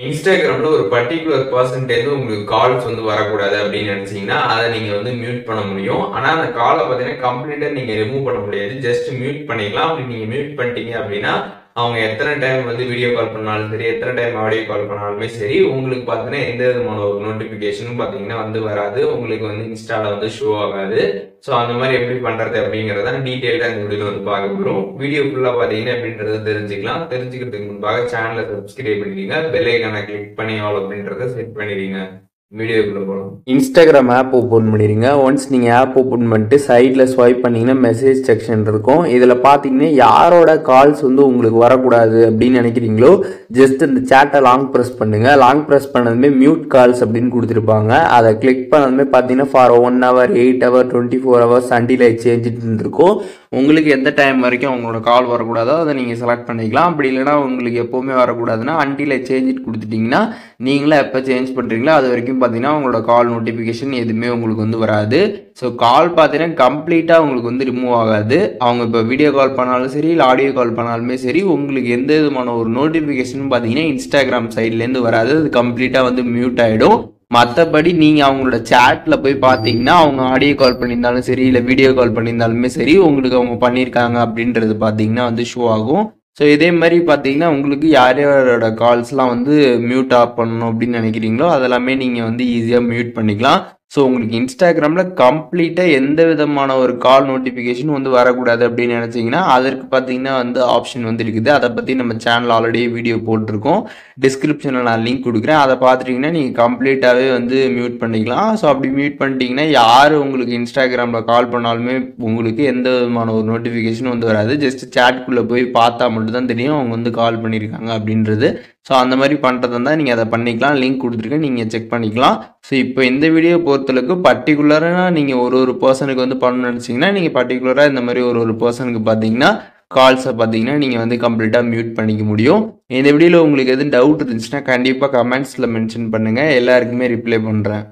இன்ஸ்டாகிராம்ல ஒரு particular percentage உங்களுக்கு கால்ஸ் வரக்கூடாது அப்படின்னு நினைச்சீங்கன்னா அதை நீங்க மியூட் பண்ண முடியும். ஆனா அந்த காலை பார்த்தீங்கன்னா கம்ப்ளீட்டா நீங்க ரிமூவ் பண்ண முடியாது. ஜஸ்ட் மியூட் பண்ணிக்கலாம். அப்படி நீங்க மியூட் பண்ணிட்டீங்க அப்படின்னா அவங்க எத்தனை டைம் வீடியோ கால் பண்ணாலும் சரி, எத்தனை டைம் ஆடியோ கால் பண்ணாலுமே சரி, உங்களுக்கு பார்த்தீங்கன்னா எந்த விதமான ஒரு நோட்டிபிகேஷனும் பார்த்தீங்கன்னா வராது. உங்களுக்கு இன்ஸ்டால ஷோ ஆகாது. ஸோ அந்த மாதிரி எப்படி பண்றது அப்படிங்கறத டீட்டெயிலா இந்த வீடியோ பார்க்க போறோம். வீடியோ ஃபுல்லா பார்த்தீங்கன்னா எப்படின்றத தெரிஞ்சுக்கலாம். தெரிஞ்சுக்கிறதுக்கு முன்பாக சேனலை சப்ஸ்கிரைப் பண்ணிடுங்க, பெல் ஐகானை கிளிக் பண்ணி ஆல் அப்படின்றத செட் பண்ணிடுங்க. வீடியோக்குள்ள போகலாம். இன்ஸ்டாகிராம் ஆப் ஓப்பன் பண்ணிடுங்க. ஒன்ஸ் நீங்கள் ஆப் ஓப்பன் பண்ணிட்டு சைடில் ஸ்வைப் பண்ணிங்கன்னா மெசேஜ் செக்ஷன் இருக்கும். இதில் பார்த்தீங்கன்னா யாரோட கால்ஸ் உங்களுக்கு வரக்கூடாது அப்படின்னு நினைக்கிறீங்களோ ஜஸ்ட் இந்த சேட்டை லாங் ப்ரெஸ் பண்ணுங்கள். லாங் ப்ரெஸ் பண்ணதுமே மியூட் கால்ஸ் அப்படின்னு கொடுத்துருப்பாங்க. அதை கிளிக் பண்ணதுமே பார்த்தீங்கன்னா for 1 hour, 8 hours, 24 hours until சேஞ்சுட்டு இருக்கும். உங்களுக்கு எந்த டைம் வரைக்கும் அவங்களோட கால் வரக்கூடாதோ அதை நீங்கள் செலக்ட் பண்ணிக்கலாம். அப்படி இல்லைனா உங்களுக்கு எப்போவுமே வரக்கூடாதுன்னா அண்டில் சேஞ்சிட்டு கொடுத்துட்டிங்கன்னா நீங்களே எப்போ சேஞ்ச் பண்ணுறீங்களோ அது வரைக்கும் பார்த்தீங்கன்னா உங்களோட கால் நோட்டிஃபிகேஷன் எதுவுமே உங்களுக்கு வராது. ஸோ கால் பார்த்தீங்கன்னா கம்ப்ளீட்டாக உங்களுக்கு ரிமூவ் ஆகாது. அவங்க இப்போ வீடியோ கால் பண்ணாலும் சரி, இல்லை ஆடியோ கால் பண்ணாலுமே சரி, உங்களுக்கு எந்த விதமான ஒரு நோட்டிஃபிகேஷனும் பார்த்தீங்கன்னா இன்ஸ்டாகிராம் சைட்லேருந்து வராது. அது கம்ப்ளீட்டாக மியூட் ஆகிடும். மற்றபடி நீங்கள் அவங்களோட சேட்டில் போய் பார்த்தீங்கன்னா அவங்க ஆடியோ கால் பண்ணியிருந்தாலும் சரி, இல்லை வீடியோ கால் பண்ணியிருந்தாலுமே சரி, உங்களுக்கு அவங்க பண்ணியிருக்காங்க அப்படின்றது பார்த்தீங்கன்னா ஷோ ஆகும். ஸோ இதே மாதிரி பார்த்தீங்கன்னா உங்களுக்கு யார் யாரோட கால்ஸ்லாம் மியூட் ஆஃப் பண்ணணும் அப்படின்னு நினைக்கிறீங்களோ அதெல்லாமே நீங்கள் ஈஸியாக மியூட் பண்ணிக்கலாம். ஸோ உங்களுக்கு இன்ஸ்டாகிராமில் கம்ப்ளீட்டாக எந்த விதமான ஒரு கால் நோட்டிஃபிகேஷன் வரக்கூடாது அப்படின்னு நினச்சிங்கன்னா அதற்கு பார்த்தீங்கன்னா ஆப்ஷன் இருக்குது. அதை பற்றி நம்ம சேனல் ஆல்ரெடி வீடியோ போட்டிருக்கோம். டிஸ்கிரிப்ஷனில் நான் லிங்க் கொடுக்குறேன். அதை பார்த்துட்டிங்கன்னா நீங்கள் கம்ப்ளீட்டாகவே மியூட் பண்ணிக்கலாம். ஸோ அப்படி மியூட் பண்ணிட்டீங்கன்னா யார் உங்களுக்கு இன்ஸ்டாகிராமில் கால் பண்ணாலுமே உங்களுக்கு எந்த விதமான ஒரு நோட்டிஃபிகேஷனும் வராது. ஜஸ்ட் சேட்குள்ளே போய் பார்த்தா மட்டும்தான் தெரியும் அவங்க கால் பண்ணியிருக்காங்க அப்படின்றது. ஸோ அந்த மாதிரி பண்ணுறதா இருந்தால் நீங்கள் அதை பண்ணிக்கலாம். லிங்க் கொடுத்துருக்கேன், நீங்கள் செக் பண்ணிக்கலாம். ஸோ இப்போ இந்த வீடியோ பொறுத்தளவுக்கு பர்டிகுலராக நீங்கள் ஒரு பர்சனுக்கு பண்ணணும்னு நினச்சிங்கன்னா நீங்கள் பர்டிகுலராக இந்த மாதிரி ஒரு பர்சனுக்கு பார்த்தீங்கன்னா கால்ஸை பார்த்தீங்கன்னா நீங்கள் கம்ப்ளீட்டாக மியூட் பண்ணிக்க முடியும். இந்த வீடியோவில் உங்களுக்கு எதுவும் டவுட் இருந்துச்சுன்னா கண்டிப்பாக கமெண்ட்ஸில் மென்ஷன் பண்ணுங்கள். எல்லாருக்குமே ரிப்ளை பண்ணுறேன்.